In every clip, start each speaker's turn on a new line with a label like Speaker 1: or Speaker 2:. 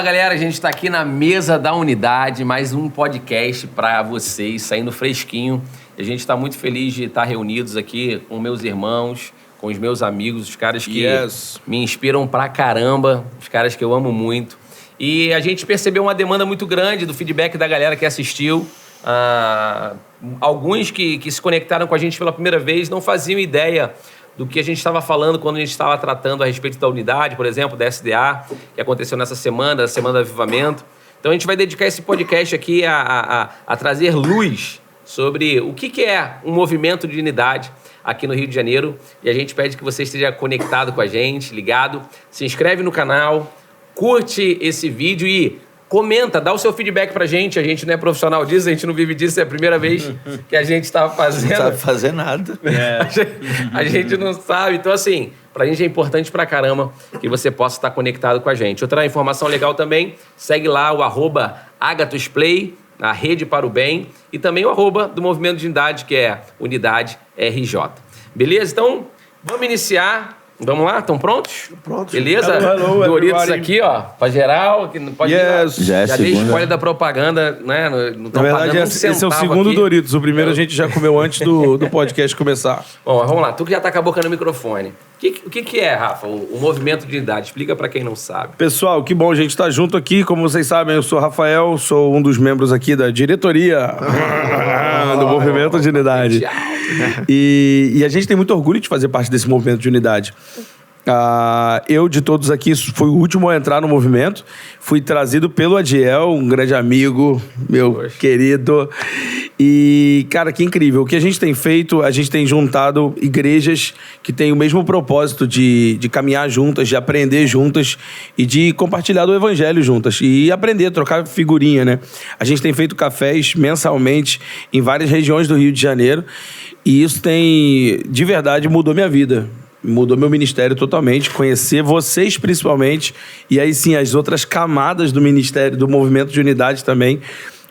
Speaker 1: galera, a gente está aqui na mesa da Unidade, mais um podcast para vocês, saindo fresquinho. A gente está muito feliz de estar reunidos aqui com meus irmãos, com os meus amigos, os caras que me inspiram pra caramba, os caras que eu amo muito. E a gente percebeu uma demanda muito grande do feedback da galera que assistiu. Alguns que se conectaram com a gente pela primeira vez não faziam ideia do que a gente estava falando quando a gente estava tratando a respeito da unidade, por exemplo, da SDA, que aconteceu nessa semana, a Semana do Avivamento. Então a gente vai dedicar esse podcast aqui a trazer luz sobre o que é um movimento de unidade aqui no Rio de Janeiro. E a gente pede que você esteja conectado com a gente, ligado. Se inscreve no canal, curte esse vídeo e comenta, dá o seu feedback pra gente. A gente não é profissional disso, a gente não vive disso, é a primeira vez que a gente tá fazendo.
Speaker 2: Não sabe fazer nada.
Speaker 1: A gente não sabe. Então, assim, pra gente é importante pra caramba que você possa estar conectado com a gente. Outra informação legal também, segue lá o @AgatosPlay, a Rede para o Bem, e também o @ do Movimento de Unidade, que é Unidade RJ. Beleza? Então, vamos iniciar. Vamos lá? Estão prontos?
Speaker 3: Prontos.
Speaker 1: Beleza?
Speaker 3: Hello,
Speaker 1: Doritos aqui, ó, pra geral, que não pode já dei spoiler da propaganda, né? Não
Speaker 3: Na verdade, esse é o segundo aqui. Doritos. O primeiro a gente já comeu antes do podcast começar.
Speaker 1: Bom, vamos lá. Tu que já tá com a boca no microfone. O que é, Rafa, o movimento de unidade? Explica pra quem não sabe.
Speaker 3: Pessoal, que bom a gente estar junto aqui. Como vocês sabem, eu sou Rafael, sou um dos membros aqui da diretoria do movimento de unidade. E a gente tem muito orgulho de fazer parte desse movimento de unidade. Eu, de todos aqui, fui o último a entrar no movimento. Fui trazido pelo Adiel, um grande amigo, meu querido. E, cara, que incrível. O que a gente tem feito, a gente tem juntado igrejas que têm o mesmo propósito de caminhar juntas, de aprender juntas e de compartilhar do evangelho juntas. E aprender, trocar figurinha, né? A gente tem feito cafés mensalmente em várias regiões do Rio de Janeiro. E isso tem, de verdade, mudou minha vida. Mudou meu ministério totalmente, conhecer vocês principalmente, e aí sim, as outras camadas do ministério, do movimento de unidade também.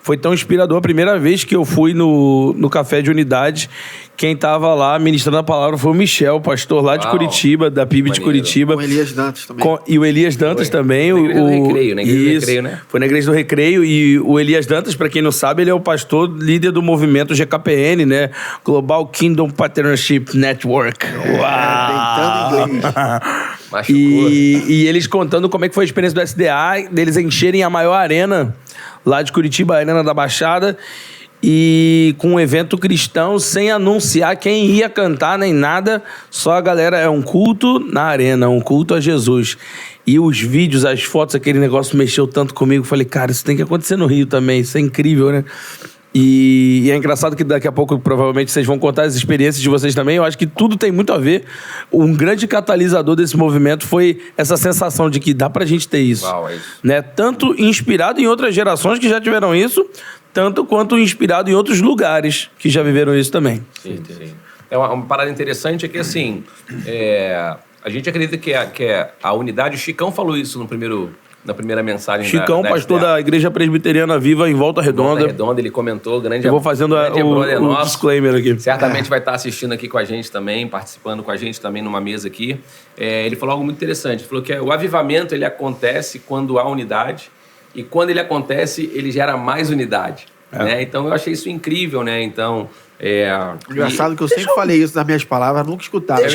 Speaker 3: Foi tão inspirador. A primeira vez que eu fui no café de unidade, quem estava lá ministrando a palavra foi o Michel, pastor lá de Curitiba, da PIB de Curitiba.
Speaker 4: Com o Elias Dantas também.
Speaker 3: E o Elias Dantas também.
Speaker 1: Na Igreja do Recreio, na Igreja do Recreio, né?
Speaker 3: Foi na Igreja do Recreio. E o Elias Dantas, para quem não sabe, ele é o pastor líder do movimento GKPN, né? Global Kingdom Partnership Network.
Speaker 4: Uau!
Speaker 1: Machucou.
Speaker 3: E eles contando como é que foi a experiência do SDA, deles encherem a maior arena lá de Curitiba, a Arena da Baixada, e com um evento cristão, sem anunciar quem ia cantar nem nada, só a galera, é um culto na arena, um culto a Jesus. E os vídeos, as fotos, aquele negócio mexeu tanto comigo, falei, cara, isso tem que acontecer no Rio também, isso é incrível, né? E é engraçado que daqui a pouco provavelmente vocês vão contar as experiências de vocês também. Eu acho que tudo tem muito a ver. Um grande catalisador desse movimento foi essa sensação de que dá pra gente ter isso.
Speaker 1: Uau, é isso.
Speaker 3: Né? Tanto inspirado em outras gerações que já tiveram isso, tanto quanto inspirado em outros lugares que já viveram isso também.
Speaker 1: Sim. É uma parada interessante é que, assim, a gente acredita que a unidade... O Chicão falou isso na primeira mensagem.
Speaker 3: Chicão, pastor da Igreja Presbiteriana Viva em Volta Redonda.
Speaker 1: Volta Redonda, ele comentou, grande.
Speaker 3: Eu vou fazendo o disclaimer aqui.
Speaker 1: Certamente vai estar assistindo aqui com a gente também, participando com a gente também numa mesa aqui. Ele falou algo muito interessante. Ele falou que o avivamento ele acontece quando há unidade e quando ele acontece, ele gera mais unidade. Né? Então, eu achei isso incrível, né? Então...
Speaker 4: Engraçado que eu sempre falei isso nas minhas palavras, nunca escutava.
Speaker 3: É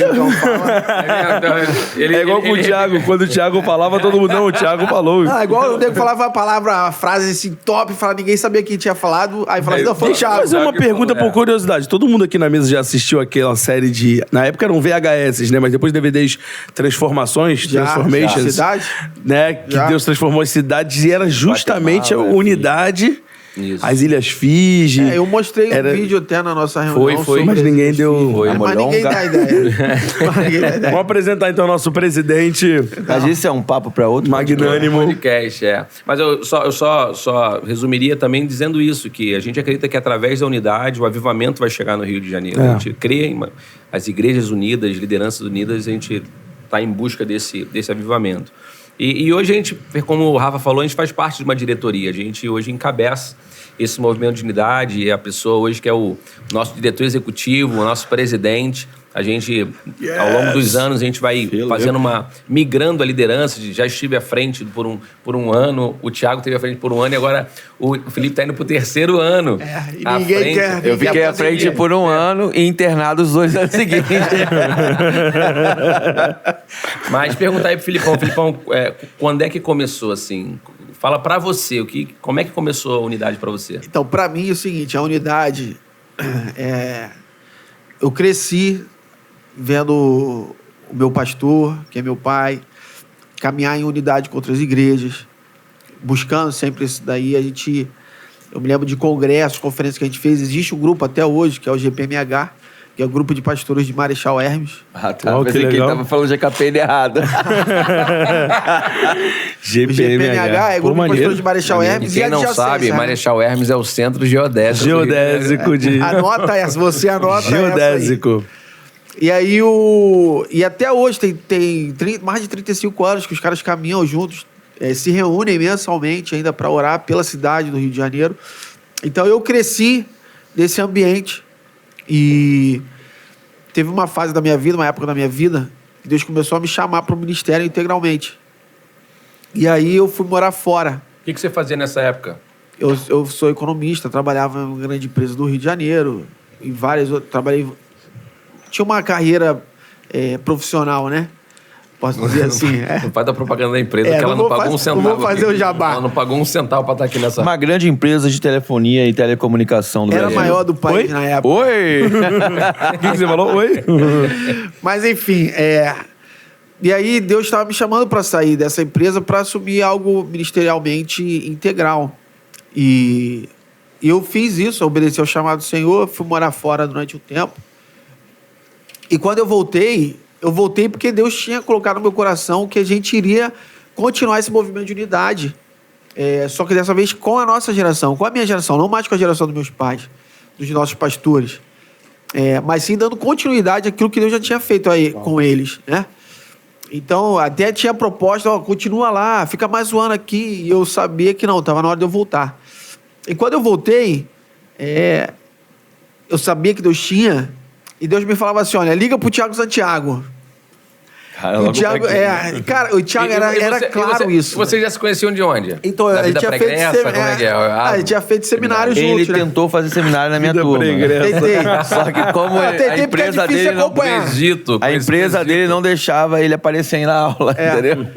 Speaker 3: igual com o Thiago. Quando o Thiago falava, todo mundo... Não, o Thiago falou.
Speaker 4: Igual o nego falava a frase assim, top, ninguém sabia quem tinha falado. Aí falava, não, foi o Thiago.
Speaker 3: Deixa eu fazer uma pergunta por curiosidade. Todo mundo aqui na mesa já assistiu aquela série de... Na época eram VHS, né? Mas depois DVDs Transformations,
Speaker 4: Cidade.
Speaker 3: Né? Que Deus transformou as cidades e era justamente a unidade... Isso. As Ilhas Fiji.
Speaker 4: Eu mostrei um vídeo até na nossa reunião.
Speaker 3: Foi, mas ninguém deu...
Speaker 4: Mas ninguém dá ideia.
Speaker 3: Vamos apresentar então o nosso presidente.
Speaker 2: Mas isso é um papo para outro.
Speaker 3: Magnânimo.
Speaker 1: Podcast, Mas eu só resumiria também dizendo isso, que a gente acredita que através da unidade o avivamento vai chegar no Rio de Janeiro. A gente crê em as igrejas unidas, lideranças unidas, a gente está em busca desse avivamento. E hoje a gente, como o Rafa falou, a gente faz parte de uma diretoria. A gente hoje encabeça esse movimento de unidade. E a pessoa hoje que é o nosso diretor executivo, o nosso presidente, A gente, ao longo dos anos, a gente vai migrando a liderança. Já estive à frente por um ano, o Thiago esteve à frente por um ano e agora o Felipe está indo pro 3º ano.
Speaker 4: E ninguém quer.
Speaker 2: Eu fiquei à frente por um ano e internado os 2 anos seguintes.
Speaker 1: Mas perguntar aí pro Filipão, quando é que começou, assim? Fala pra você, como é que começou a unidade pra você?
Speaker 4: Então, pra mim é o seguinte, a unidade... eu cresci vendo o meu pastor, que é meu pai, caminhar em unidade com outras igrejas, buscando sempre isso daí. Eu me lembro de congressos, conferências que a gente fez. Existe um grupo até hoje, que é o GPMH, que é o Grupo de Pastores de Marechal Hermes.
Speaker 2: Ah, tá. Pensei que ele tava falando GKPN errado.
Speaker 4: GPMH é o Grupo de Pastores de Marechal Hermes.
Speaker 5: E quem não sabe, Marechal Hermes é o centro geodésico.
Speaker 3: Geodésico de...
Speaker 4: Anota essa, você anota
Speaker 3: Geodésico.
Speaker 4: E aí, e até hoje, tem mais de 35 anos que os caras caminham juntos, se reúnem mensalmente ainda para orar pela cidade do Rio de Janeiro. Então, eu cresci nesse ambiente e teve uma fase da minha vida, uma época da minha vida, que Deus começou a me chamar para o ministério integralmente. E aí, eu fui morar fora.
Speaker 1: O que você fazia nessa época?
Speaker 4: Eu sou economista, trabalhava em uma grande empresa do Rio de Janeiro, em várias outras, tinha uma carreira profissional, né? Posso dizer assim.
Speaker 1: Não faz da propaganda da empresa, que ela não pagou um centavo.
Speaker 4: Não vou fazer o jabá.
Speaker 1: Ela não pagou um centavo pra estar aqui nessa...
Speaker 2: Uma grande empresa de telefonia e telecomunicação do
Speaker 4: Era
Speaker 2: Brasil.
Speaker 4: a maior do país na época.
Speaker 2: Oi!
Speaker 3: O que você falou? Oi?
Speaker 4: Mas, enfim, E aí, Deus estava me chamando para sair dessa empresa para assumir algo ministerialmente integral. E eu fiz isso, obedeci ao chamado do Senhor, fui morar fora durante um tempo. E quando eu voltei porque Deus tinha colocado no meu coração que a gente iria continuar esse movimento de unidade. Só que dessa vez com a nossa geração, com a minha geração, não mais com a geração dos meus pais, dos nossos pastores. Mas sim dando continuidade àquilo que Deus já tinha feito aí com eles, né? Então, até tinha proposta, continua lá, fica mais um ano aqui. E eu sabia que não, estava na hora de eu voltar. E quando eu voltei, eu sabia que Deus tinha... E Deus me falava assim, olha, liga pro Thiago Santiago.
Speaker 2: Cara,
Speaker 4: o Thiago, cara, o Thiago era claro isso.
Speaker 1: Vocês já se conheciam de onde?
Speaker 4: Então, a gente tinha feito a gente tinha feito seminário juntos,
Speaker 2: Ele tentou fazer seminário na minha
Speaker 3: Vida
Speaker 2: turma.
Speaker 4: Tentei.
Speaker 2: Só que como a empresa dele não... A empresa dele não deixava ele aparecer na aula, entendeu?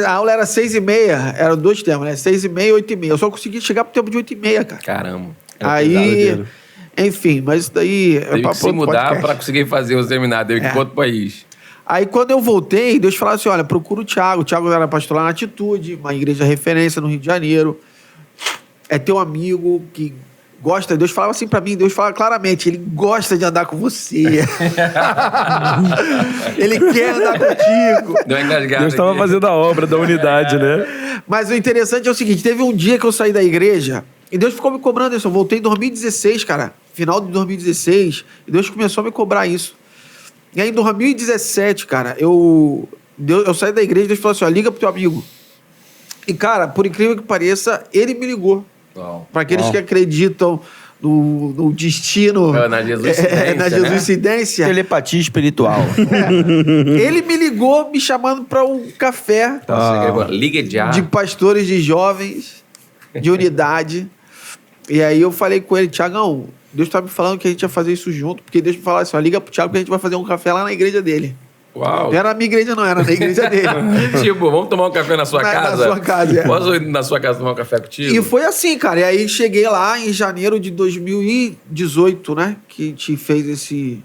Speaker 4: A aula era 6h30, eram 2 tempos, né? 6h30 e 8h30. Eu só consegui chegar pro tempo de 8h30, cara.
Speaker 1: Caramba.
Speaker 4: Aí... Enfim, mas isso daí...
Speaker 1: Teve que se mudar para conseguir fazer o seminário, teve que ir para outro país.
Speaker 4: Aí, quando eu voltei, Deus falou assim, olha, procura o Thiago. O Thiago era pastor lá na Atitude, uma igreja referência no Rio de Janeiro. É teu amigo que gosta... Deus falava assim para mim, Deus fala claramente, ele gosta de andar com você. Ele quer andar contigo.
Speaker 1: Deu uma engasgada.
Speaker 3: Deus estava fazendo a obra da unidade, né?
Speaker 4: Mas o interessante é o seguinte, teve um dia que eu saí da igreja e Deus ficou me cobrando isso. Eu voltei em 2016, cara. Final de 2016, e Deus começou a me cobrar isso. E aí, em 2017, cara, eu saí da igreja e Deus falou assim, ó, liga pro teu amigo. E, cara, por incrível que pareça, ele me ligou. Para aqueles que acreditam no destino...
Speaker 1: na Jesuicidência,
Speaker 4: na Jesuicidência.
Speaker 2: Telepatia espiritual.
Speaker 4: Ele me ligou me chamando para um café
Speaker 1: Liga já.
Speaker 4: de pastores de jovens, de unidade. E aí eu falei com ele, Thiagão, Deus tá me falando que a gente ia fazer isso junto, porque Deus me falou assim, ó, liga pro Thiago que a gente vai fazer um café lá na igreja dele.
Speaker 1: Uau.
Speaker 4: Não era na minha igreja, não, era na igreja dele.
Speaker 1: Tipo, vamos tomar um café na sua casa?
Speaker 4: Na sua casa,
Speaker 1: Posso ir na sua casa tomar um café contigo?
Speaker 4: E foi assim, cara. E aí cheguei lá em janeiro de 2018, né? Que a gente fez esse...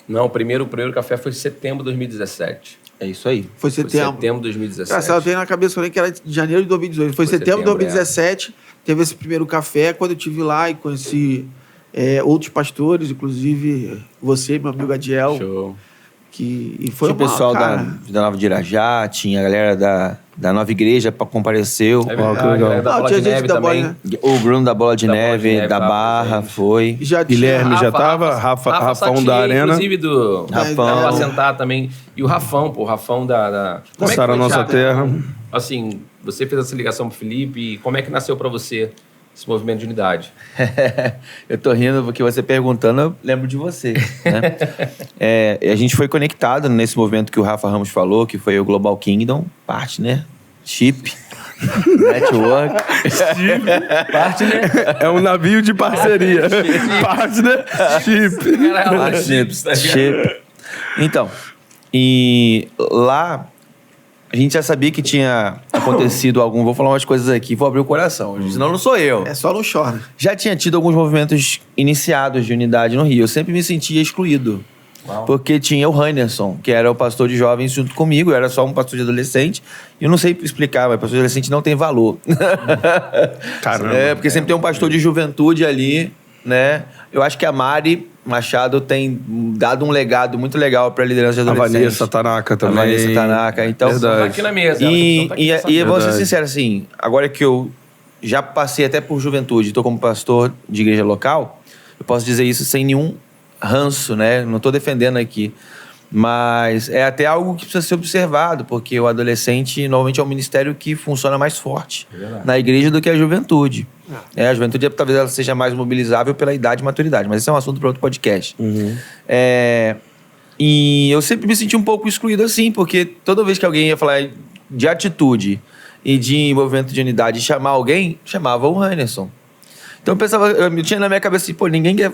Speaker 1: Não, o primeiro café foi em setembro de 2017.
Speaker 2: É isso aí.
Speaker 4: Foi setembro.
Speaker 1: Foi setembro de 2017.
Speaker 4: Cara, eu tenho na cabeça também que era de janeiro de 2018. Foi setembro de 2017. Teve esse primeiro café. Quando eu estive lá e conheci outros pastores, inclusive você, meu amigo Adiel.
Speaker 1: Show.
Speaker 4: E foi
Speaker 2: tinha o pessoal da Nova de Irajá, tinha a galera da Nova Igreja compareceu.
Speaker 1: É verdade, da Bola de Neve também.
Speaker 2: O Bruno da Bola de Neve, da Barra, foi.
Speaker 3: Guilherme já tava, Rafão da Arena.
Speaker 1: Inclusive do
Speaker 2: Rafão.
Speaker 1: Apacentar também. E o Rafão, pô, o Rafão da
Speaker 3: Sara Nossa Terra.
Speaker 1: Assim, você fez essa ligação pro Felipe, como é que nasceu pra você esse movimento de unidade?
Speaker 2: Eu tô rindo porque você perguntando, eu lembro de você. Né? A gente foi conectado nesse movimento que o Rafa Ramos falou, que foi o Global Kingdom, Partner, Ship, Network.
Speaker 3: Partner é um navio de parceria. Partner,
Speaker 2: Ship. Então, e lá a gente já sabia que tinha acontecido algum... Vou falar umas coisas aqui, vou abrir o coração, senão não sou eu.
Speaker 4: É só não chora.
Speaker 2: Já tinha tido alguns movimentos iniciados de unidade no Rio. Eu sempre me sentia excluído. Uau. Porque tinha o Heinerson, que era o pastor de jovens junto comigo. Eu era só um pastor de adolescente. E eu não sei explicar, mas pastor de adolescente não tem valor.
Speaker 3: Caramba.
Speaker 2: Porque sempre tem um pastor de juventude ali, né? Eu acho que a Mari Machado tem dado um legado muito legal para a liderança de adolescentes.
Speaker 3: A Vanessa Tanaka também.
Speaker 2: A Vanessa Tanaka. Então,
Speaker 1: tá aqui na mesa.
Speaker 2: E eu vou ser sincero, assim, agora que eu já passei até por juventude, estou como pastor de igreja local, eu posso dizer isso sem nenhum ranço, né? Não estou defendendo aqui. Mas é até algo que precisa ser observado, porque o adolescente normalmente é um ministério que funciona mais forte na igreja do que a juventude. A juventude talvez ela seja mais mobilizável pela idade e maturidade, mas esse é um assunto para outro podcast. E eu sempre me senti um pouco excluído assim, porque toda vez que alguém ia falar de atitude e de movimento de unidade e chamar alguém, chamava o Heinerson. Então eu tinha na minha cabeça assim, pô, ninguém quer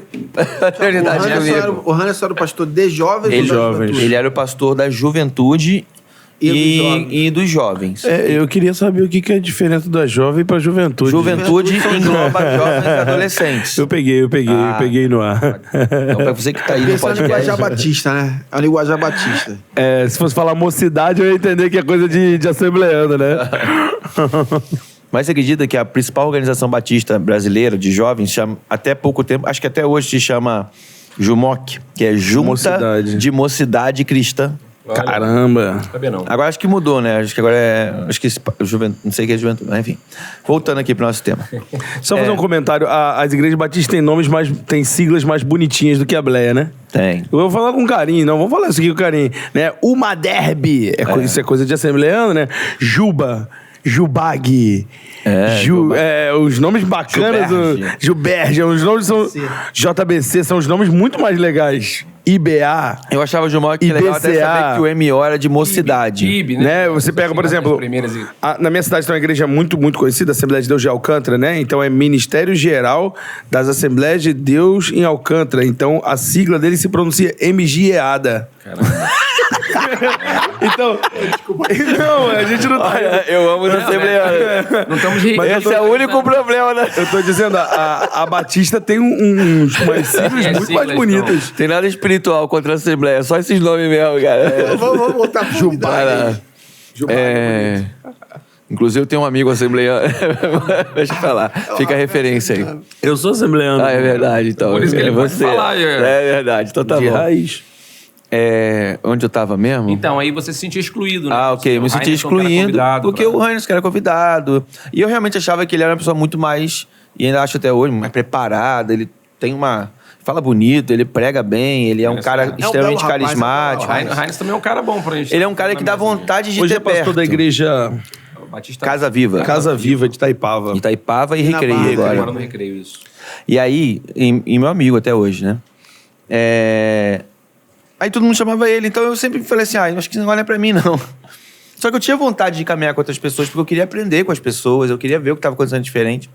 Speaker 2: unidade comigo.
Speaker 4: O Heinerson era o pastor de jovens ou da juventude?
Speaker 2: Ele era o pastor da juventude e dos jovens.
Speaker 3: Eu queria saber o que é a diferença da jovem para juventude.
Speaker 2: Juventude engloba jovens e adolescentes.
Speaker 3: Eu peguei no ar.
Speaker 2: Então, pra você que tá aí no podcast...
Speaker 4: É o linguajar batista, né? É o linguajar batista.
Speaker 3: Se fosse falar mocidade, eu ia entender que é coisa de assembleando, né?
Speaker 2: Mas você acredita que a principal organização batista brasileira de jovens chama, até pouco tempo, acho que até hoje se chama JUMOC, que é Junta de Mocidade Cristã.
Speaker 3: Olha, caramba!
Speaker 1: Não.
Speaker 2: Agora acho que mudou, né? Acho que agora acho que não sei o que é juventude, mas enfim. Voltando aqui pro nosso tema.
Speaker 3: Só fazer um comentário. As igrejas batistas têm siglas mais bonitinhas do que a Bleia, né?
Speaker 2: Tem.
Speaker 3: Eu vou falar com carinho, não. Vamos falar isso aqui com carinho. Né? Uma derby. Isso é coisa de assembleano, né? Juba. Jubag. Os nomes bacanas. Juberge. Os nomes são... JBC são os nomes muito mais legais. IBA.
Speaker 2: Eu achava o Jumoc legal até saber que o MO era de mocidade.
Speaker 1: IB,
Speaker 3: né? Você pega, por exemplo... na minha cidade tem uma igreja muito, muito conhecida, a Assembleia de Deus de Alcântara, né? Então é Ministério Geral das Assembleias de Deus em Alcântara. Então a sigla dele se pronuncia MGEADA. Caramba. Então, não, a gente não tá...
Speaker 2: Eu amo os assembleanos.
Speaker 1: Não estamos rindo.
Speaker 2: Mas esse é o único problema, né?
Speaker 3: Eu tô dizendo, a Batista tem umas siglas muito mais bonitas.
Speaker 2: Tem nada espiritual contra a Assembleia, só esses nomes mesmo, cara.
Speaker 4: Vamos voltar pro
Speaker 2: Jubara. Inclusive, eu tenho um amigo assembleiano. Deixa eu falar. Fica a referência aí.
Speaker 3: Eu sou assembleiano.
Speaker 2: É verdade, então.
Speaker 1: Por isso que ele
Speaker 2: você.
Speaker 1: Pode falar,
Speaker 2: É verdade, então tá
Speaker 3: de
Speaker 2: bom.
Speaker 3: Raiz.
Speaker 2: Onde eu tava mesmo?
Speaker 1: Então, aí você se sentia excluído, né?
Speaker 2: Ok, eu me sentia excluído, porque o Heinerson era convidado. E eu realmente achava que ele era uma pessoa muito mais, e ainda acho até hoje, mais preparada. Ele tem uma... Fala bonito, ele prega bem, ele é um cara extremamente carismático.
Speaker 1: O Heinerson também é um cara bom pra gente.
Speaker 2: Ele é um cara que dá vontade de
Speaker 3: hoje
Speaker 2: ter perto.
Speaker 3: Hoje é pastor da igreja...
Speaker 1: Batista...
Speaker 2: Casa Viva.
Speaker 3: Casa Viva de Itaipava.
Speaker 2: Itaipava e Recreio agora.
Speaker 1: Agora no Recreio, isso.
Speaker 2: E aí, e meu amigo até hoje, né? Aí todo mundo chamava ele, então eu sempre falei assim, acho que isso não é pra mim, não. Só que eu tinha vontade de caminhar com outras pessoas, porque eu queria aprender com as pessoas, eu queria ver o que estava acontecendo diferente.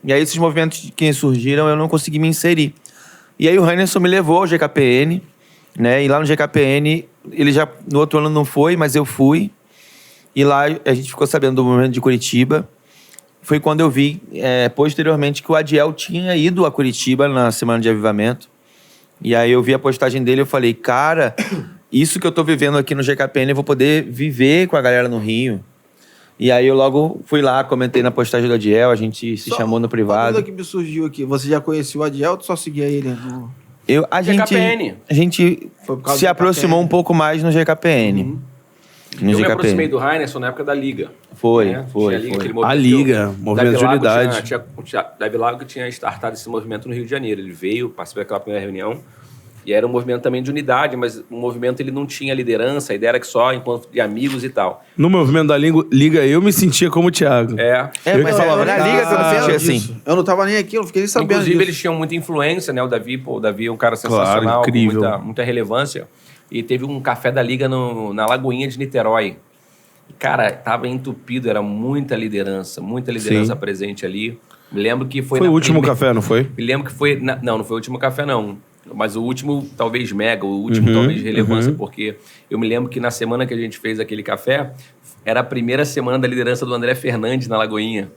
Speaker 2: E aí esses movimentos que surgiram, eu não consegui me inserir. E aí o Heinerson me levou ao GKPN, né? E lá no GKPN, ele já no outro ano não foi, mas eu fui. E lá a gente ficou sabendo do movimento de Curitiba. Foi quando eu vi, posteriormente, que o Adiel tinha ido a Curitiba na Semana de Avivamento. E aí eu vi a postagem dele e eu falei, cara, isso que eu tô vivendo aqui no GKPN, eu vou poder viver com a galera no Rio. E aí eu logo fui lá, comentei na postagem do Adiel, a gente se chamou no privado.
Speaker 4: Uma coisa que me surgiu aqui, você já conhecia o Adiel ou tu só seguia ele no...
Speaker 2: A gente se aproximou um pouco mais no GKPN.
Speaker 1: Eu me aproximei do Heinerson na época da Liga.
Speaker 2: Foi.
Speaker 3: A Liga, movimento de unidade.
Speaker 1: Davi Lago tinha startado esse movimento no Rio de Janeiro. Ele veio, participou daquela primeira reunião. E era um movimento também de unidade, mas o movimento ele não tinha liderança, a ideia era que só encontro de amigos e tal.
Speaker 3: No movimento da Liga, eu me sentia como o Thiago.
Speaker 2: Mas falava, na liga que eu me sentia assim.
Speaker 4: Eu não tava nem aqui, eu não fiquei nem sabendo
Speaker 1: Inclusive,
Speaker 4: disso.
Speaker 1: eles tinham muita influência, né? O Davi é um cara sensacional,
Speaker 3: Claro, incrível.
Speaker 1: com muita relevância. E teve um café da Liga na Lagoinha de Niterói. E, cara, tava entupido, era muita liderança
Speaker 3: Sim.
Speaker 1: presente ali. Me lembro que
Speaker 3: Foi o último café, não foi?
Speaker 1: Me lembro que foi... Não foi o último café, não. Mas o último, talvez mega, o último, talvez, de relevância, porque eu me lembro que na semana que a gente fez aquele café, era a primeira semana da liderança do André Fernandes na Lagoinha.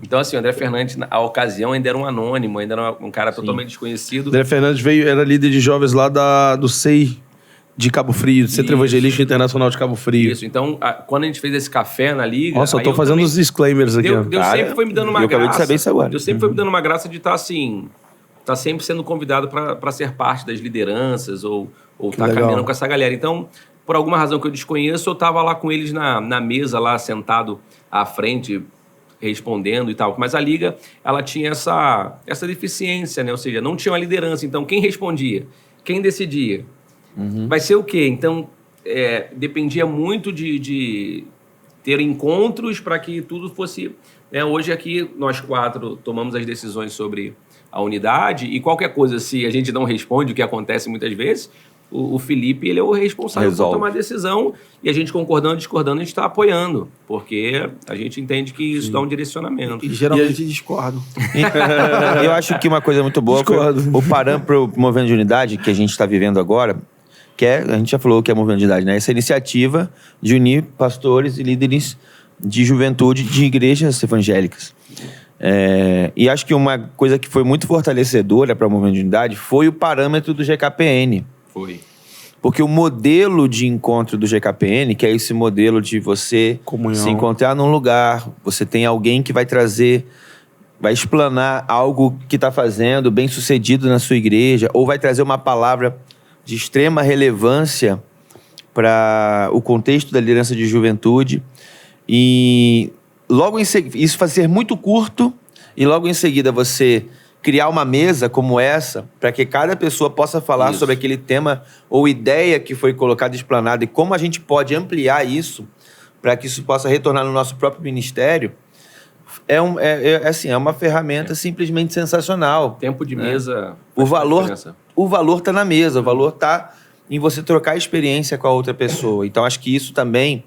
Speaker 1: Então, assim, o André Fernandes, na ocasião, ainda era um anônimo, ainda era um cara totalmente desconhecido.
Speaker 3: André Fernandes era líder de jovens lá do SEI de Cabo Frio, do Centro Evangelista Internacional de Cabo Frio.
Speaker 1: Isso, então, quando a gente fez esse café na Liga...
Speaker 3: Nossa, eu tô fazendo os disclaimers aqui. ó.
Speaker 1: Deus sempre foi me dando uma
Speaker 2: eu
Speaker 1: graça.
Speaker 2: acabei de saber isso agora.
Speaker 1: Deus sempre foi me dando uma graça de estar assim... Tá sempre sendo convidado para ser parte das lideranças ou tá
Speaker 3: legal.
Speaker 1: caminhando com essa galera. Então, por alguma razão que eu desconheço, eu tava lá com eles na mesa, lá sentado à frente, respondendo e tal. Mas a Liga, ela tinha essa deficiência, né? Ou seja, não tinha uma liderança. Então, quem respondia? Quem decidia? Vai ser o quê? Então, dependia muito de ter encontros para que tudo fosse... Hoje aqui, nós 4 tomamos as decisões sobre a unidade e qualquer coisa, se a gente não responde, o que acontece muitas vezes, o Felipe, ele é o responsável por tomar a decisão e a gente concordando, discordando, a gente está apoiando, porque a gente entende que isso dá um direcionamento.
Speaker 4: E geralmente discordo.
Speaker 2: Eu acho que uma coisa muito boa foi o parâmetro pro movimento de unidade que a gente está vivendo agora, que a gente já falou que é movimento de unidade, né? Essa iniciativa de unir pastores e líderes de juventude de igrejas evangélicas. E acho que uma coisa que foi muito fortalecedora para o movimento de unidade foi o parâmetro do GKPN.
Speaker 1: Foi.
Speaker 2: Porque o modelo de encontro do GKPN, que é esse modelo de você
Speaker 3: Comunhão.
Speaker 2: se encontrar num lugar, você tem alguém que vai trazer, vai explanar algo que está fazendo bem sucedido na sua igreja, ou vai trazer uma palavra de extrema relevância para o contexto da liderança de juventude. E logo em seguida, isso vai ser muito curto, e logo em seguida você criar uma mesa como essa, para que cada pessoa possa falar sobre aquele tema ou ideia que foi colocada, explanada, e como a gente pode ampliar isso para que isso possa retornar no nosso próprio ministério, é uma ferramenta simplesmente sensacional.
Speaker 1: Tempo de mesa...
Speaker 2: O
Speaker 1: faz
Speaker 2: valor
Speaker 1: diferença.
Speaker 2: está na mesa, o valor está em você trocar experiência com a outra pessoa. Então, acho que isso também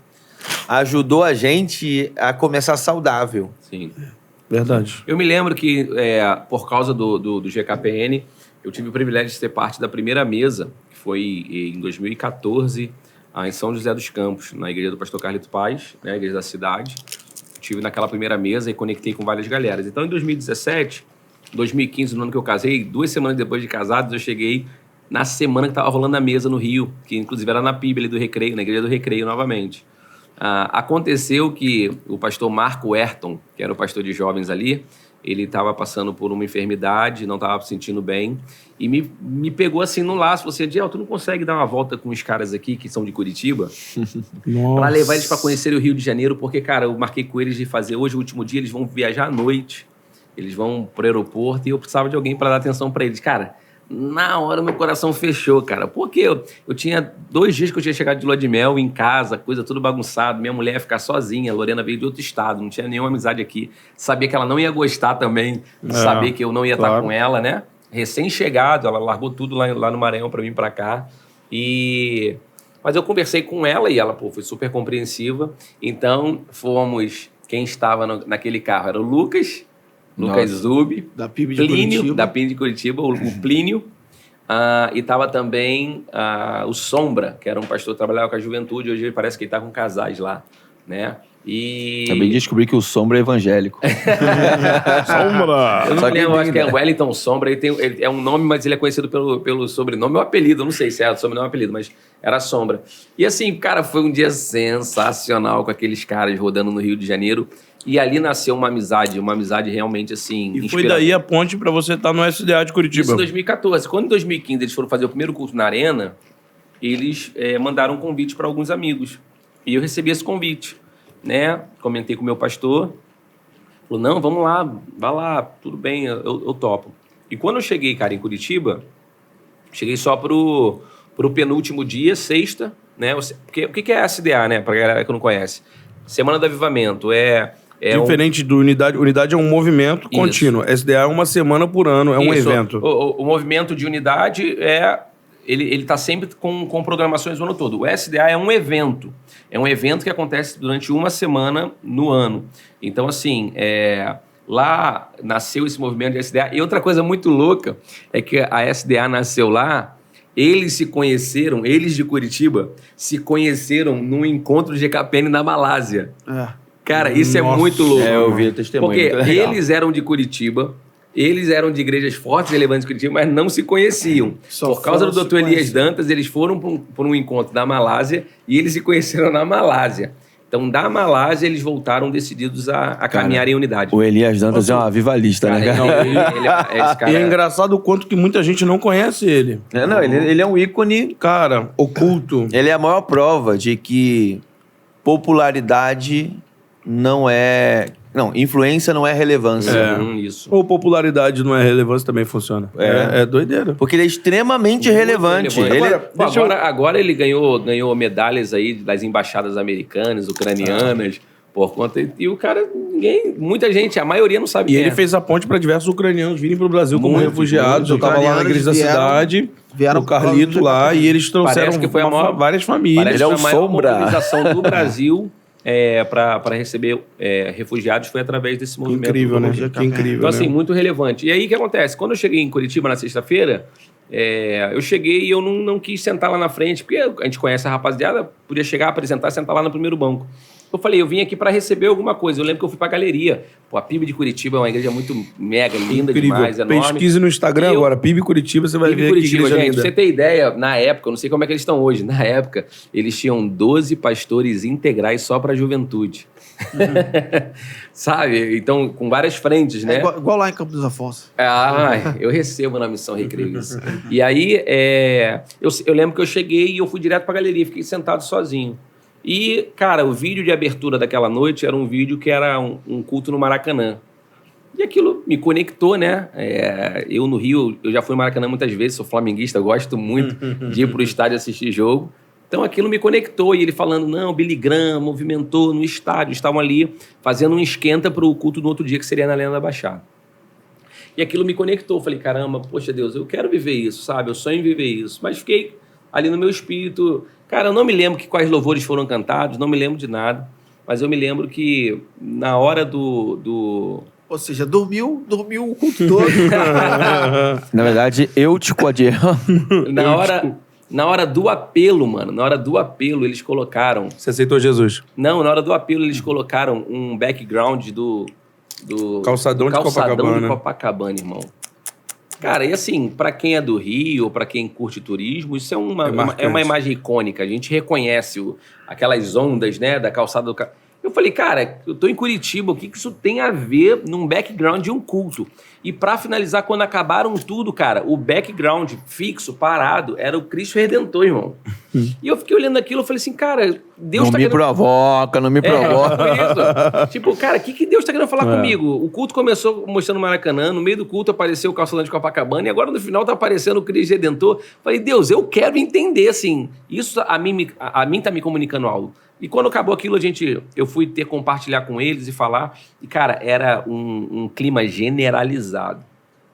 Speaker 2: ajudou a gente a começar saudável.
Speaker 1: Sim.
Speaker 3: Verdade.
Speaker 1: Eu me lembro que, por causa do GKPN, eu tive o privilégio de ser parte da primeira mesa, que foi em 2014, em São José dos Campos, na igreja do pastor Carlito Paz, né, a igreja da cidade. Estive naquela primeira mesa e conectei com várias galeras. Então, em 2017, 2015, no ano que eu casei, 2 semanas depois de casados, eu cheguei na semana que estava rolando a mesa no Rio, que inclusive era na PIB ali do Recreio, na igreja do Recreio novamente. Aconteceu que o pastor Marco Ayrton, que era o pastor de jovens ali, ele estava passando por uma enfermidade, não estava se sentindo bem, e me pegou assim no laço, falou assim, Adiel, tu não consegue dar uma volta com os caras aqui, que são de Curitiba? Para levar eles para conhecer o Rio de Janeiro, porque, cara, eu marquei com eles de fazer hoje, o último dia, eles vão viajar à noite, eles vão pro aeroporto, e eu precisava de alguém para dar atenção para eles. Cara, na hora meu coração fechou, cara. Porque eu tinha 2 dias que eu tinha chegado de lua de mel em casa, coisa tudo bagunçado. Minha mulher ia ficar sozinha, a Lorena veio de outro estado, não tinha nenhuma amizade aqui. Sabia que ela não ia gostar também, de saber que eu não ia estar com ela, né? Recém-chegado, ela largou tudo lá no Maranhão pra vir pra cá. Mas eu conversei com ela e ela foi super compreensiva. Então, quem estava naquele carro era o Lucas Zub,
Speaker 4: Da PIB de
Speaker 1: Plínio,
Speaker 4: Curitiba.
Speaker 1: da PIB de Curitiba, o Plínio, e estava também o Sombra, que era um pastor que trabalhava com a juventude, hoje parece que ele está com casais lá, né? E...
Speaker 2: Também descobri que o Sombra é evangélico.
Speaker 3: Sombra!
Speaker 1: Eu não
Speaker 2: Só
Speaker 1: me
Speaker 2: que
Speaker 1: lembro, acho que é
Speaker 2: né?
Speaker 1: Wellington Sombra, ele é um nome, mas ele é conhecido pelo sobrenome, ou apelido, eu não sei se é sobrenome ou apelido, mas era Sombra. E assim, cara, foi um dia sensacional com aqueles caras rodando no Rio de Janeiro, e ali nasceu uma amizade realmente assim...
Speaker 3: E foi daí a ponte pra você estar no SDA de Curitiba.
Speaker 1: Isso em 2014. Quando em 2015 eles foram fazer o primeiro culto na Arena, eles mandaram um convite para alguns amigos. E eu recebi esse convite, né? Comentei com o meu pastor. Falou, não, vamos lá, vai lá, tudo bem, eu topo. E quando eu cheguei, cara, em Curitiba, Cheguei só pro penúltimo dia, sexta, né? Porque, o que é SDA, né? Pra galera que não conhece. Semana do Avivamento
Speaker 3: Diferente do Unidade. Unidade é um movimento contínuo. SDA é uma semana por ano, é um evento.
Speaker 1: O movimento de unidade ele tá sempre com programações o ano todo. O SDA é um evento. É um evento que acontece durante uma semana no ano. Então, assim, lá nasceu esse movimento de SDA. E outra coisa muito louca é que a SDA nasceu lá, eles se conheceram, eles de Curitiba, se conheceram num encontro de GKPN na Malásia. Cara, isso é muito louco.
Speaker 2: Eu vi o testemunho.
Speaker 1: Porque eles eram de Curitiba, eles eram de igrejas fortes e relevantes de Curitiba, mas não se conheciam. Por causa do Dr. Elias Dantas, eles foram por um encontro da Malásia e eles se conheceram na Malásia. Então, da Malásia, eles voltaram decididos a caminhar em unidade.
Speaker 2: O Elias Dantas é um avivalista, né, cara?
Speaker 1: Esse cara
Speaker 3: E é engraçado o quanto que muita gente não conhece ele.
Speaker 2: Ele é um ícone.
Speaker 3: Cara, oculto.
Speaker 2: Ele é a maior prova de que popularidade não é... Não, influência não é relevância.
Speaker 1: Isso.
Speaker 3: Ou popularidade não é relevância, também funciona. É doideira.
Speaker 2: Porque ele é extremamente relevante.
Speaker 1: Agora ele ganhou medalhas aí das embaixadas americanas, ucranianas, por conta... E o cara, muita gente, a maioria não sabe
Speaker 3: E
Speaker 1: quem
Speaker 3: ele
Speaker 1: é.
Speaker 3: fez a ponte para diversos ucranianos virem para o Brasil como refugiados. Eu estava lá na igreja da cidade, o Carlito lá, e eles trouxeram
Speaker 1: Parece que foi
Speaker 3: várias famílias.
Speaker 1: Parece
Speaker 2: Ele é
Speaker 1: que
Speaker 2: o
Speaker 1: a maior
Speaker 2: Sombra.
Speaker 1: mobilização do Brasil para receber refugiados foi através desse movimento.
Speaker 3: Incrível, né?
Speaker 4: do
Speaker 3: Que incrível,
Speaker 1: Então, assim,
Speaker 3: né?
Speaker 1: muito relevante. E aí, o que acontece? Quando eu cheguei em Curitiba na sexta-feira, eu cheguei e eu não quis sentar lá na frente, porque a gente conhece a rapaziada, podia chegar, apresentar, sentar lá no primeiro banco. Eu falei, eu vim aqui para receber alguma coisa. Eu lembro que eu fui pra galeria. Pô, a PIB de Curitiba é uma igreja muito mega, linda demais, enorme.
Speaker 3: Pesquise no Instagram agora, PIB Curitiba, você vai
Speaker 1: PIB
Speaker 3: ver
Speaker 1: Curitiba,
Speaker 3: que igreja
Speaker 1: gente,
Speaker 3: linda.
Speaker 1: pra você ter ideia, na época, eu não sei como é que eles estão hoje, na época, eles tinham 12 pastores integrais só pra juventude. Sabe? Então, com várias frentes, né?
Speaker 4: Igual lá em Campos dos Afonso.
Speaker 1: Eu recebo na Missão Recreio isso. E aí, eu lembro que eu cheguei e eu fui direto pra galeria, fiquei sentado sozinho. E, cara, o vídeo de abertura daquela noite era um vídeo que era um culto no Maracanã. E aquilo me conectou, né? Eu no Rio, eu já fui no Maracanã muitas vezes, sou flamenguista, gosto muito de ir pro estádio assistir jogo. Então aquilo me conectou, e ele falando, não, Billy Graham movimentou no estádio, estavam ali fazendo um esquenta pro culto do outro dia, que seria na Arena da Baixada. E aquilo me conectou, falei, caramba, poxa Deus, eu quero viver isso, sabe? Eu sonho em viver isso. Mas fiquei ali no meu espírito, cara, eu não me lembro quais louvores foram cantados, não me lembro de nada, mas eu me lembro que na hora do...
Speaker 4: Ou seja, dormiu o culto todo.
Speaker 2: Na verdade, eu te coadierro.
Speaker 1: Na hora do apelo, mano, na hora do apelo eles colocaram...
Speaker 3: Você aceitou Jesus?
Speaker 1: Não, na hora do apelo eles colocaram um background do
Speaker 3: Calçadão de
Speaker 1: Copacabana, irmão. Cara, e assim, pra quem é do Rio, pra quem curte turismo, isso é uma imagem icônica. A gente reconhece aquelas ondas, né, da calçada do... Eu falei, cara, eu tô em Curitiba, o que isso tem a ver num background de um culto? E pra finalizar, quando acabaram tudo, cara, o background fixo, parado, era o Cristo Redentor, irmão. E eu fiquei olhando aquilo, eu falei assim, cara, Deus
Speaker 2: Não
Speaker 1: tá
Speaker 2: me
Speaker 1: querendo...
Speaker 2: provoca, não me provoca.
Speaker 1: Foi isso. Tipo, cara, o que Deus tá querendo falar comigo? O culto começou mostrando o Maracanã, no meio do culto apareceu o calçadão de Copacabana, e agora no final tá aparecendo o Cristo Redentor. Falei, Deus, eu quero entender, assim, isso a mim tá me comunicando algo. E quando acabou aquilo, eu fui compartilhar com eles e falar, e cara, era um clima generalizado.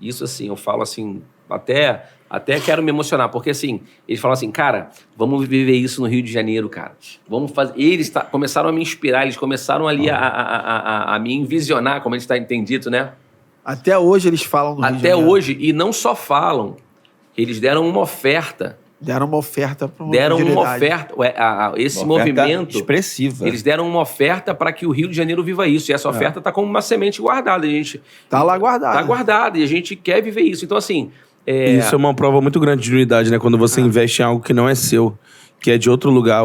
Speaker 1: Isso, assim, eu falo assim, até quero me emocionar, porque assim, eles falam assim, cara, vamos viver isso no Rio de Janeiro, cara. Vamos fazer. Eles começaram a me inspirar, eles começaram ali a me envisionar, como a gente está entendido, né?
Speaker 4: Até hoje eles falam no Rio de
Speaker 1: Até
Speaker 4: Janeiro.
Speaker 1: hoje, e não só falam, eles deram uma oferta.
Speaker 4: Deram uma oferta para uma
Speaker 1: Deram uma
Speaker 4: comunidade.
Speaker 1: oferta. Esse
Speaker 2: Uma oferta
Speaker 1: movimento.
Speaker 2: expressiva.
Speaker 1: Eles deram uma oferta para que o Rio de Janeiro viva isso. E essa oferta está como uma semente guardada. A gente
Speaker 4: Tá lá guardado.
Speaker 1: tá guardada e a gente quer viver isso. Então, assim.
Speaker 3: Isso é uma prova muito grande de unidade, né? Quando você investe em algo que não é seu, que é de outro lugar,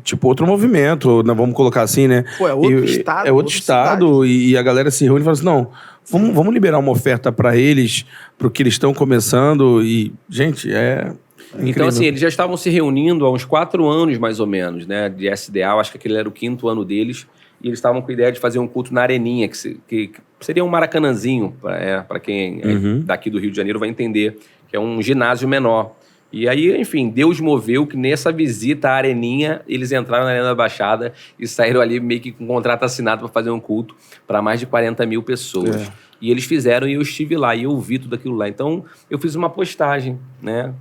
Speaker 3: tipo, outro movimento, né? Vamos colocar assim, né?
Speaker 4: Pô, é outro estado,
Speaker 3: É outro
Speaker 4: outra
Speaker 3: estado, e a galera se reúne e fala assim, não, vamos liberar uma oferta para eles, pro que eles estão começando, e, gente,
Speaker 1: Então,
Speaker 3: incrível.
Speaker 1: assim, eles já estavam se reunindo há uns 4 anos, mais ou menos, né? De SDA, eu acho que aquele era o 5º ano deles. E eles estavam com a ideia de fazer um culto na Areninha, que seria um maracanãzinho, para quem é daqui do Rio de Janeiro vai entender que é um ginásio menor. E aí, enfim, Deus moveu que nessa visita à Areninha, eles entraram na Arena da Baixada e saíram ali meio que com um contrato assinado para fazer um culto para mais de 40 mil pessoas. E eles fizeram e eu estive lá e eu vi tudo aquilo lá. Então, eu fiz uma postagem, né?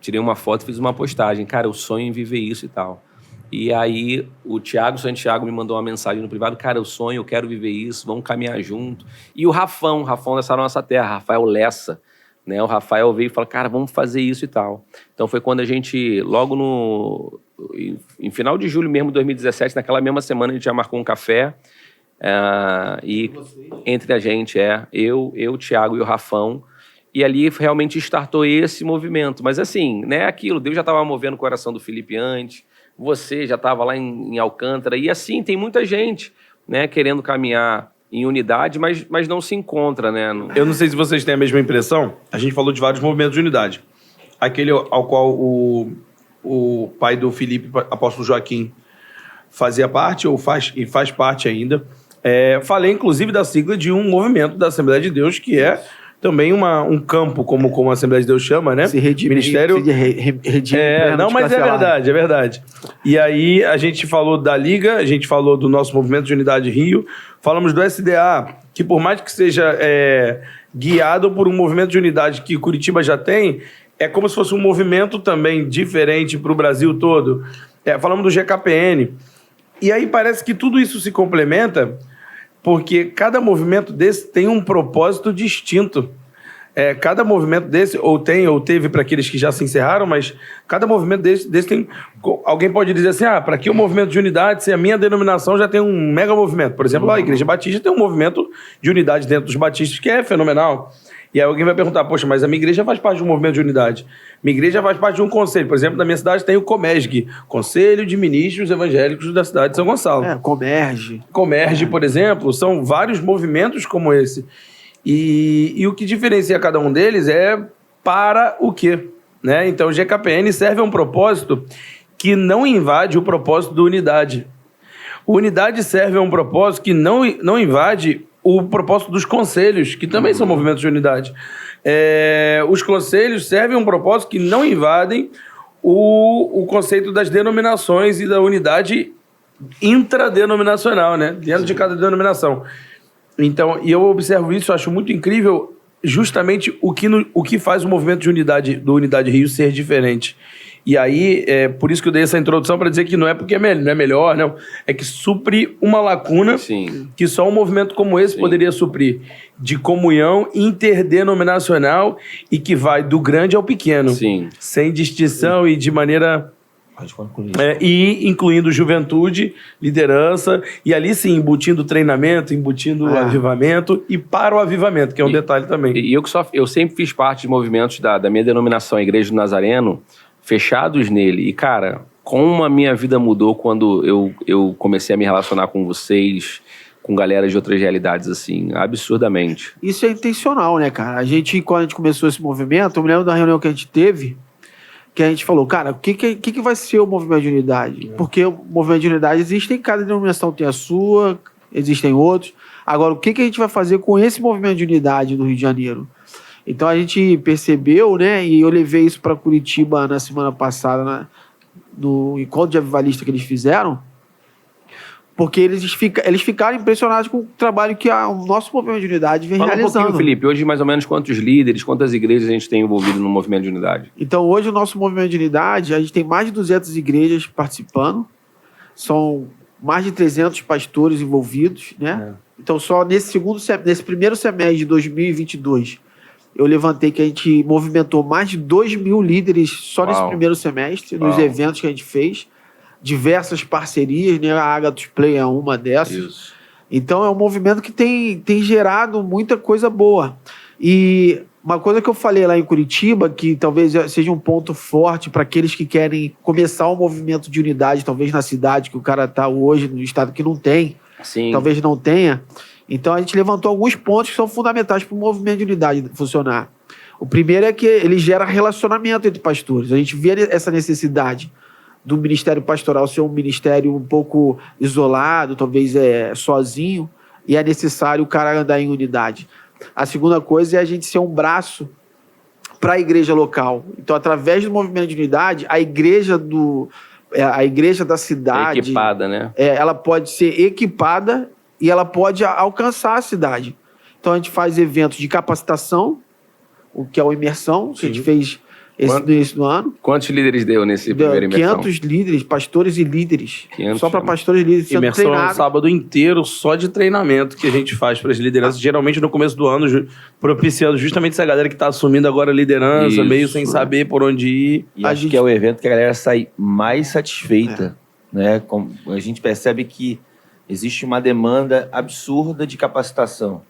Speaker 1: Tirei uma foto e fiz uma postagem. Cara, eu sonho em viver isso e tal. E aí, o Thiago Santiago me mandou uma mensagem no privado. Cara, eu sonho, eu quero viver isso, vamos caminhar junto. E o Rafão dessa nossa terra, Rafael Lessa, né? O Rafael veio e falou, cara, vamos fazer isso e tal. Então foi quando a gente, logo em final de julho mesmo de 2017, naquela mesma semana a gente já marcou um café. E entre a gente, eu, o Thiago e o Rafão. E ali realmente startou esse movimento. Mas assim, né, aquilo, Deus já estava movendo o coração do Felipe antes, você já estava lá em Alcântara. E assim, tem muita gente, né, querendo caminhar em unidade, mas não se encontra, né?
Speaker 3: Eu não sei se vocês têm a mesma impressão. A gente falou de vários movimentos de unidade. Aquele ao qual o pai do Felipe, apóstolo Joaquim, fazia parte ou faz parte ainda. Falei, inclusive, da sigla de um movimento da Assembleia de Deus, que é também um campo, como a Assembleia de Deus chama, né?
Speaker 4: Se redimir,
Speaker 3: Ministério. Não, mas é verdade. E aí a gente falou da Liga, a gente falou do nosso movimento de unidade Rio, falamos do SDA, que por mais que seja guiado por um movimento de unidade que Curitiba já tem, é como se fosse um movimento também diferente para o Brasil todo. Falamos do GKPN. E aí parece que tudo isso se complementa, porque cada movimento desse tem um propósito distinto. Cada movimento desse, ou teve para aqueles que já se encerraram, mas cada movimento desse tem... Alguém pode dizer assim, para que o movimento de unidade, se a minha denominação já tem um mega movimento. Por exemplo, a Igreja Batista tem um movimento de unidade dentro dos batistas que é fenomenal. E aí alguém vai perguntar, poxa, mas a minha igreja faz parte de um movimento de unidade. Minha igreja faz parte de um conselho. Por exemplo, na minha cidade tem o Comesg, Conselho de Ministros Evangélicos da cidade de São Gonçalo. Comerge, por exemplo, são vários movimentos como esse. E o que diferencia cada um deles é para o quê? Né? Então, o GKPN serve a um propósito que não invade o propósito da unidade. O unidade serve a um propósito que não invade o propósito dos conselhos, que também são movimentos de unidade. Os conselhos servem a um propósito que não invadem o conceito das denominações e da unidade intradenominacional, né? Dentro de cada denominação. Então, e eu observo isso, acho muito incrível justamente o que faz o movimento de unidade, do Unidade Rio ser diferente. E aí, por isso que eu dei essa introdução para dizer que não é porque não é melhor, não. É que supre uma lacuna que só um movimento como esse poderia suprir, de comunhão interdenominacional e que vai do grande ao pequeno, sem distinção e de maneira... e incluindo juventude, liderança, e ali sim, embutindo treinamento, embutindo avivamento e para o avivamento, que é um detalhe também.
Speaker 1: E eu sempre fiz parte de movimentos da minha denominação, a Igreja do Nazareno, fechados nele. E, cara, como a minha vida mudou quando eu comecei a me relacionar com vocês, com galera de outras realidades, assim, absurdamente.
Speaker 4: Isso é intencional, né, cara? Quando a gente começou esse movimento, eu me lembro da reunião que a gente teve, que a gente falou, cara, o que vai ser o movimento de unidade? Porque o movimento de unidade existe, cada denominação tem a sua, existem outros. Agora, o que a gente vai fazer com esse movimento de unidade no Rio de Janeiro? Então a gente percebeu, né, e eu levei isso para Curitiba na semana passada, no encontro de avivalista que eles fizeram, porque eles ficaram impressionados com o trabalho que o nosso movimento de unidade vem realizando.
Speaker 1: Fala um pouquinho, Felipe, hoje mais ou menos quantos líderes, quantas igrejas a gente tem envolvido no movimento de unidade?
Speaker 4: Então hoje o nosso movimento de unidade, a gente tem mais de 200 igrejas participando, são mais de 300 pastores envolvidos, né? Então só nesse primeiro semestre de 2022, eu levantei que a gente movimentou mais de 2.000 líderes só nesse primeiro semestre, nos eventos que a gente fez. Diversas parcerias, né? A Agathos Play é uma dessas. Isso. Então é um movimento que tem gerado muita coisa boa. E uma coisa que eu falei lá em Curitiba, que talvez seja um ponto forte para aqueles que querem começar um movimento de unidade, talvez na cidade que o cara está hoje, no estado que não tem, talvez não tenha. Então a gente levantou alguns pontos que são fundamentais para o movimento de unidade funcionar. O primeiro é que ele gera relacionamento entre pastores. A gente vê essa necessidade do ministério pastoral ser um ministério um pouco isolado, talvez sozinho, e é necessário o cara andar em unidade. A segunda coisa é a gente ser um braço para a igreja local. Então, através do movimento de unidade, a igreja da cidade...
Speaker 1: Equipada, né?
Speaker 4: Ela pode ser equipada e ela pode alcançar a cidade. Então, a gente faz eventos de capacitação, o que é o Imersão, que a gente fez no início do ano.
Speaker 1: Quantos líderes deu nesse primeiro Imersão?
Speaker 4: 500 líderes, pastores e líderes.
Speaker 1: 500,
Speaker 4: só para pastores e líderes sendo
Speaker 3: Imersão é um
Speaker 4: treinados.
Speaker 3: sábado inteiro só de treinamento que a gente faz para as lideranças, geralmente no começo do ano, propiciando justamente essa galera que está assumindo agora a liderança,
Speaker 1: Isso.
Speaker 3: meio sem saber por onde ir.
Speaker 2: E acho que é o evento que a galera sai mais satisfeita, né? A gente percebe que existe uma demanda absurda de capacitação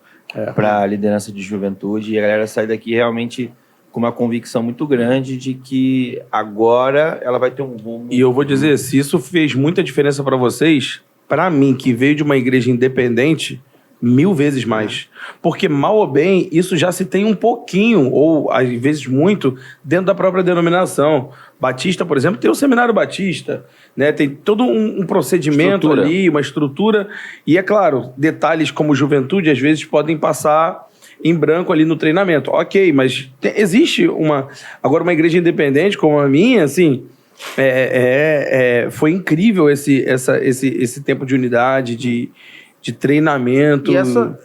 Speaker 2: para a liderança de juventude e a galera sai daqui realmente com uma convicção muito grande de que agora ela vai ter um rumo.
Speaker 3: E eu vou dizer, se isso fez muita diferença para vocês, para mim, que veio de uma igreja independente, 1000 vezes mais. Porque, mal ou bem, isso já se tem um pouquinho, ou às vezes muito, dentro da própria denominação. Batista, por exemplo, tem o Seminário Batista, né? Tem todo um procedimento ali, uma estrutura. E, é claro, detalhes como juventude, às vezes, podem passar em branco ali no treinamento. Ok, mas existe uma... Agora, uma igreja independente como a minha, assim... foi incrível esse tempo de unidade, de treinamento.
Speaker 4: E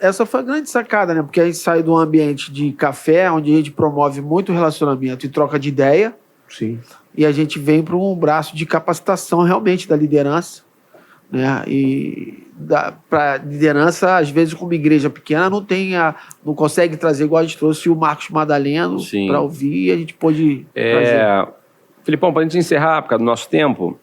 Speaker 4: essa foi a grande sacada, né? Porque a gente sai de um ambiente de café, onde a gente promove muito relacionamento e troca de ideia.
Speaker 3: Sim.
Speaker 4: E a gente vem para um braço de capacitação realmente da liderança, né? E para liderança, às vezes, como igreja pequena, não consegue trazer, igual a gente trouxe o Marcos Madaleno para ouvir, e a gente pôde trazer.
Speaker 1: Filipão, para a gente encerrar, por causa do nosso tempo,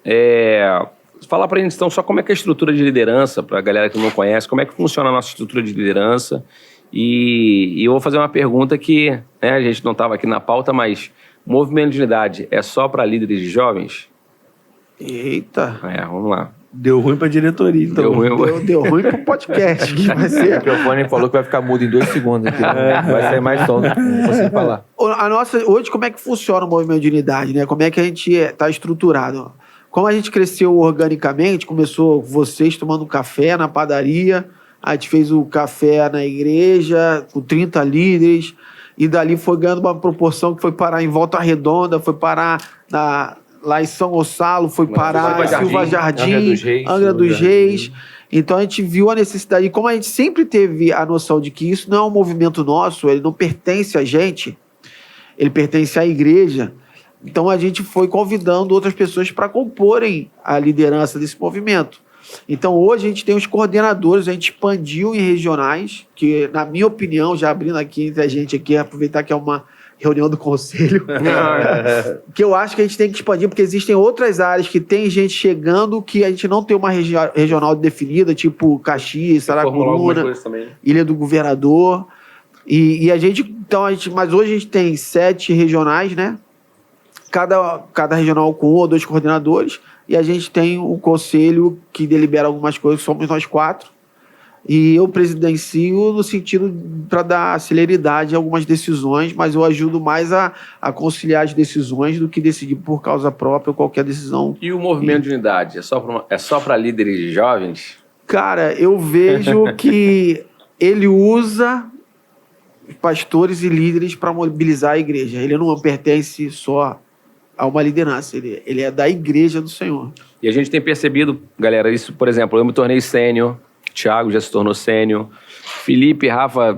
Speaker 1: falar para a gente, então, só como é que é a estrutura de liderança, para a galera que não conhece, como é que funciona a nossa estrutura de liderança. E eu vou fazer uma pergunta que, né, a gente não estava aqui na pauta, mas movimento de unidade é só para líderes de jovens?
Speaker 4: Eita!
Speaker 1: Vamos lá.
Speaker 3: Deu ruim pra diretoria, então.
Speaker 4: Deu ruim pro podcast, que vai ser.
Speaker 2: O microfone falou que vai ficar mudo em 2 segundos aqui. Vai sair mais som, não consigo falar.
Speaker 4: Hoje, como é que funciona o movimento de unidade, né? Como é que a gente está estruturado? Como a gente cresceu organicamente, começou vocês tomando café na padaria, a gente fez o café na igreja, com 30 líderes, e dali foi ganhando uma proporção que foi parar em Volta Redonda, foi parar lá em São Gonçalo, foi parar em Silva Jardim, Angra dos Reis. Então a gente viu a necessidade, e como a gente sempre teve a noção de que isso não é um movimento nosso, ele não pertence a gente, ele pertence à igreja, então a gente foi convidando outras pessoas para comporem a liderança desse movimento. Então hoje a gente tem os coordenadores, a gente expandiu em regionais, que na minha opinião, já abrindo aqui entre a gente aqui, aproveitar que é uma reunião do conselho, que eu acho que a gente tem que expandir, porque existem outras áreas que tem gente chegando que a gente não tem uma regional definida, tipo Caxias, Saracuruna, Ilha do Governador, e a gente, mas hoje a gente tem 7 regionais, né? Cada regional com 1 ou 2 coordenadores, e a gente tem o conselho que delibera algumas coisas, somos nós 4, e eu presidencio no sentido para dar celeridade a algumas decisões, mas eu ajudo mais a conciliar as decisões do que decidir por causa própria ou qualquer decisão.
Speaker 1: E o movimento de unidade? É só para líderes de jovens?
Speaker 4: Cara, eu vejo que ele usa pastores e líderes para mobilizar a igreja. Ele não pertence só a uma liderança, ele é da igreja do Senhor.
Speaker 1: E a gente tem percebido, galera, isso, por exemplo, eu me tornei sênior, Thiago já se tornou sênior, Felipe, Rafa...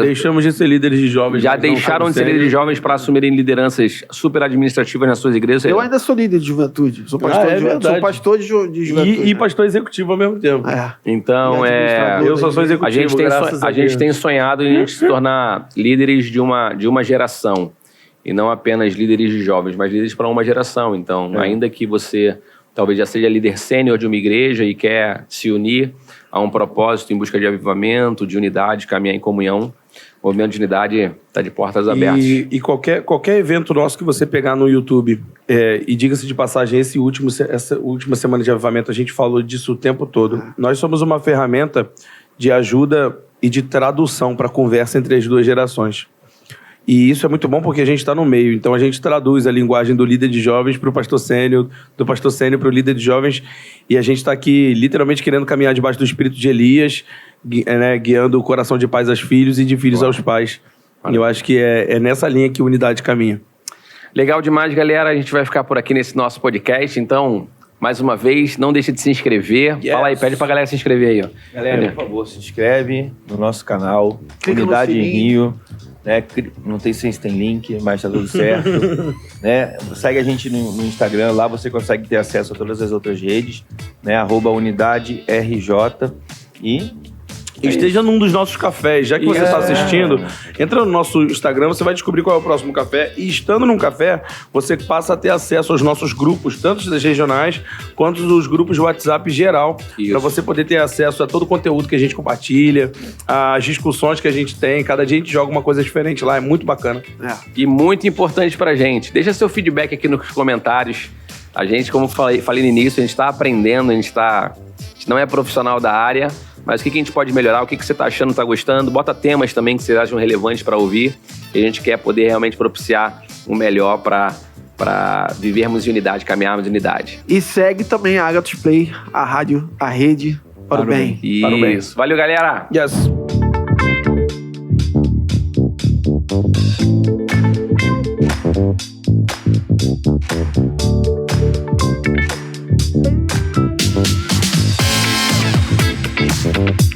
Speaker 3: Deixamos de ser líderes de jovens.
Speaker 1: Já deixaram de ser líderes de jovens para assumirem lideranças super administrativas nas suas igrejas.
Speaker 4: Eu ainda sou líder de juventude, sou pastor, sou pastor de juventude.
Speaker 3: E pastor executivo ao mesmo tempo.
Speaker 1: Então,
Speaker 3: eu só sou executivo,
Speaker 1: a gente tem sonhado em se tornar líderes de uma geração. E não apenas líderes de jovens, mas líderes para uma geração. Então, ainda que você talvez já seja líder sênior de uma igreja e quer se unir a um propósito em busca de avivamento, de unidade, caminhar em comunhão, o movimento de unidade está de portas abertas.
Speaker 3: E qualquer evento nosso que você pegar no YouTube, e diga-se de passagem, essa última semana de avivamento, a gente falou disso o tempo todo. Nós somos uma ferramenta de ajuda e de tradução para a conversa entre as 2 gerações. E isso é muito bom porque a gente está no meio. Então a gente traduz a linguagem do líder de jovens para o pastor sênior, do pastor sênior para o líder de jovens. E a gente está aqui literalmente querendo caminhar debaixo do espírito de Elias, né, guiando o coração de pais aos filhos e de filhos aos pais. Eu acho que é nessa linha que a unidade caminha.
Speaker 1: Legal demais, galera. A gente vai ficar por aqui nesse nosso podcast. Então, mais uma vez, não deixe de se inscrever.
Speaker 2: Yes.
Speaker 1: Fala aí, pede pra galera se inscrever aí, ó.
Speaker 2: Galera, por favor, se inscreve no nosso canal.
Speaker 4: Clica no
Speaker 2: Unidade em
Speaker 4: sininho.
Speaker 2: Rio. Né? Não sei se tem link, mas tá tudo certo. Né? Segue a gente no Instagram, lá você consegue ter acesso a todas as outras redes, né? @UnidadeRJ. E
Speaker 3: Esteja num dos nossos cafés. Já que você está assistindo, entra no nosso Instagram, você vai descobrir qual é o próximo café. E estando num café, você passa a ter acesso aos nossos grupos, tanto das regionais quanto dos grupos de WhatsApp geral. Para você poder ter acesso a todo o conteúdo que a gente compartilha, as discussões que a gente tem. Cada dia a gente joga uma coisa diferente lá, é muito bacana.
Speaker 1: E muito importante pra gente. Deixa seu feedback aqui nos comentários. A gente, como falei no início, a gente tá aprendendo, a gente não é profissional da área, mas o que a gente pode melhorar, o que você tá achando, tá gostando. Bota temas também que vocês acham relevantes para ouvir. E a gente quer poder realmente propiciar o melhor para vivermos em unidade, caminharmos em unidade.
Speaker 4: E segue também a Agathos Play, a rádio, a rede, para o bem.
Speaker 3: Para o bem.
Speaker 1: Isso. Valeu, galera!
Speaker 3: Yes.
Speaker 6: We'll be right back.